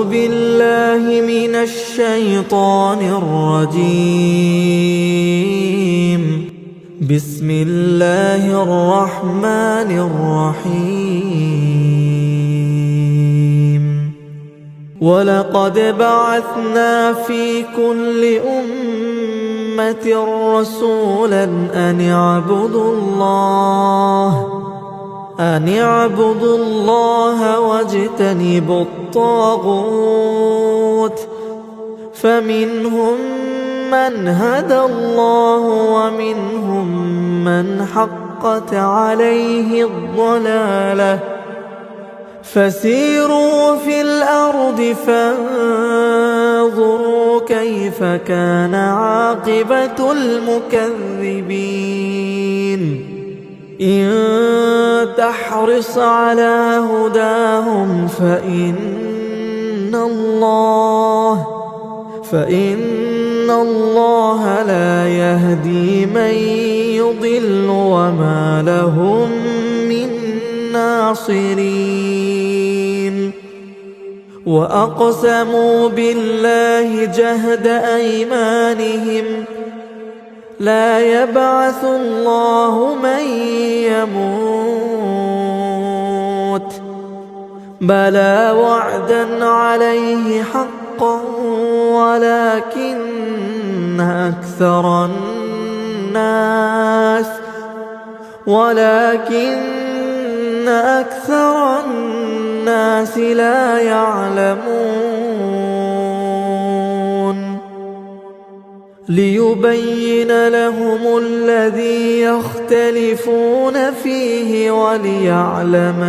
بالله من الشيطان الرجيم. بسم الله الرحمن الرحيم. ولقد بعثنا في كل أمة رسولا أن اعبدوا الله واجتنبوا الطاغوت، فمنهم من هدى الله ومنهم من حقت عليه الضلالة. فسيروا في الأرض فانظروا كيف كان عاقبة المكذبين. إن تحرص على هداهم فإن الله لا يهدي من يضل وما لهم من ناصرين. وأقسموا بالله جهد أيمانهم لا يبعث الله من يموت، بلى وعدا عليه حقا ولكن أكثر الناس لا يعلمون. ليبين لهم الذي يختلفون فيه وليعلم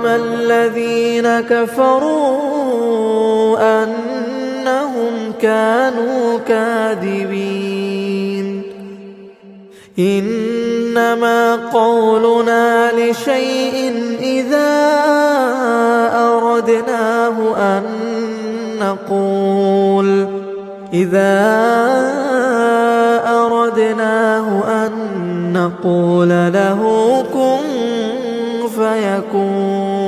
الذين كفروا أنهم كانوا كاذبين. إنما قولنا لشيء إذا أردناه أن نقول له كن فيكون.